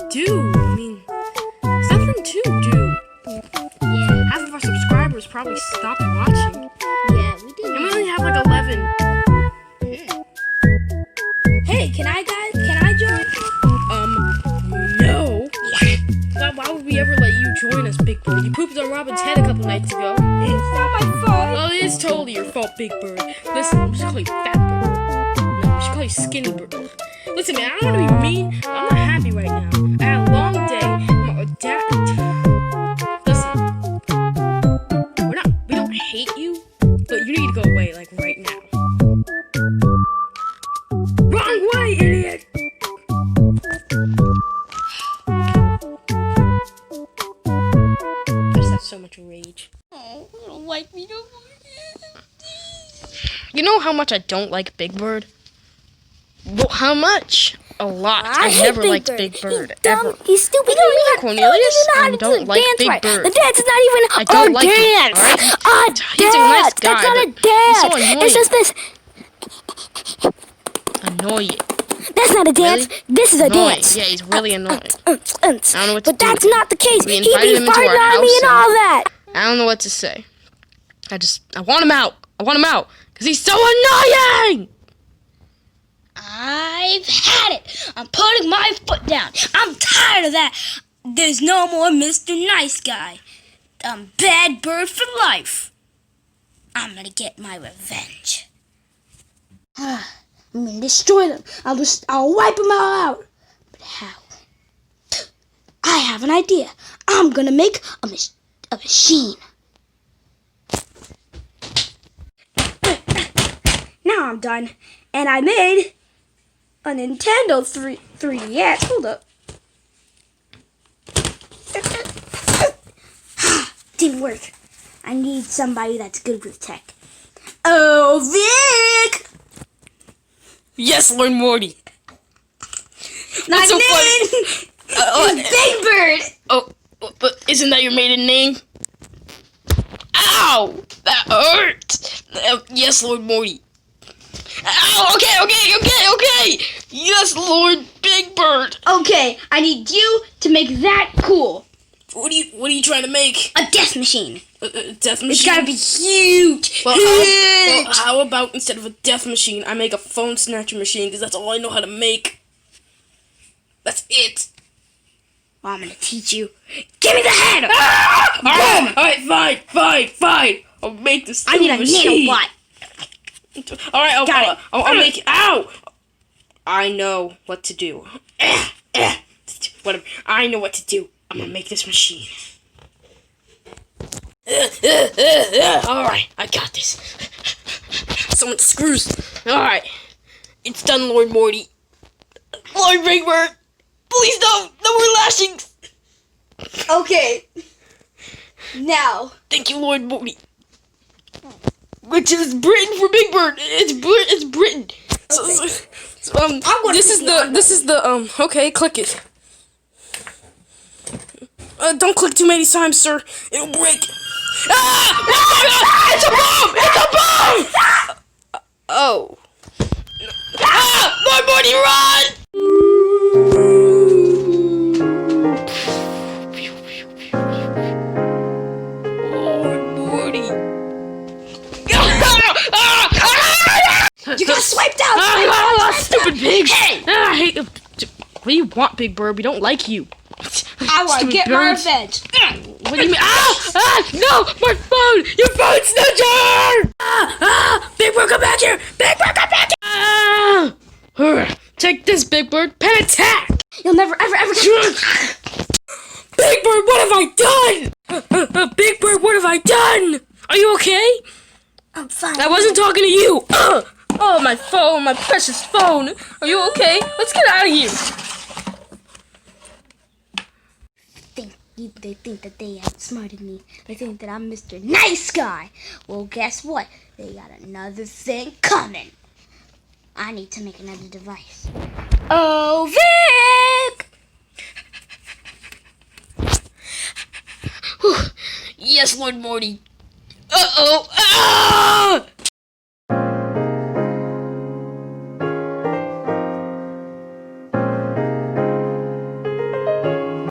do. I mean, there's nothing to do. Yeah. Half of our subscribers probably stopped watching. Yeah, we did. And we only have like 11. Hey, can I join? No. Why would we ever let you join us, Big Bird? You pooped on Robin's head a couple nights ago. It's not my fault. Well, it is totally your fault, Big Bird. Listen, we should call you Fat Bird. No, we should call you Skinny Bird. Listen, man, I don't want to be mean. I'm not happy right now. I had a long day. My dad. Listen, we don't hate you, but you need to go away, like right now. Wrong way, idiot! I just have so much rage. Oh, you don't like me no more. You know how much I don't like Big Bird? Well, how much? A lot. I hate never Big liked Bird. Big Bird, He's dumb. ever. He's stupid. What do you mean, Cornelius? I don't like Big Bird. The dance is not even I don't like dance. it, alright? He's a Dance. nice guy, That's not a but dance. he's so annoying. It's just this. Annoying. That's not a dance. Really? This is a Annoying. dance. Yeah, he's really annoying. I don't know what to but do that's with him. not the case. We He invited be him into farting our on me house and all that. I don't know what to say. I want him out. I want him out. Because he's so annoying! I've had it. I'm putting my foot down. I'm tired of that. There's no more Mr. Nice Guy. I'm Bad Bird for life. I'm gonna get my revenge. I'm gonna destroy them. I'll wipe them all out. But how? I have an idea. I'm gonna make a machine. Now I'm done. And I made a Nintendo 3DS. Hold up. Didn't work. I need somebody that's good with tech. Oh, Vic! Yes, Lord Morty. My so name is Big Bird. Oh, but isn't that your maiden name? Ow! That hurt! Yes, Lord Morty. Ow! Okay! Yes, Lord Big Bird. Okay, I need you to make that cool. What are you trying to make? A death machine. A death machine? It's gotta be huge. Well, how about instead of a death machine, I make a phone snatcher machine, because that's all I know how to make. That's it. Well, I'm gonna teach you. Give me the head! Ah! Alright, fine. I'll make this I need a machine. nanobot. Alright, I'll it. make it. Ow! I know what to do. Whatever. I know what to do. I'm gonna make this machine. Alright, I got this. Someone screws. Alright. It's done, Lord Morty. Lord Big Bird. Please don't. No more lashings. Okay. Now. Thank you, Lord Morty. Which is Britain for Big Bird. It's Britain. Okay. This is the okay, click it. Don't click too many times, sir. It'll break. Ah! It's a bomb! Oh. Lord Morty, run! Lord Morty. You got swiped out! Stupid pigs! Hey! I hate them. What do you want, Big Bird? We don't like you. I want to get my revenge. What do you mean? No! My phone! Your phone snatcher! Big Bird, come back here! Big Bird, come back here! Take this, Big Bird. Pen attack! You'll never, ever get Big Bird, what have I done? Big Bird, what have I done? Are you okay? I'm fine. I wasn't talking to you. Oh, my phone, my precious phone. Are you okay? Let's get out of here. They think that they outsmarted me. They think that I'm Mr. Nice Guy. Well, guess what? They got another thing coming. I need to make another device. Oh, Vic! Yes, Lord Morty. Uh-oh. Ah!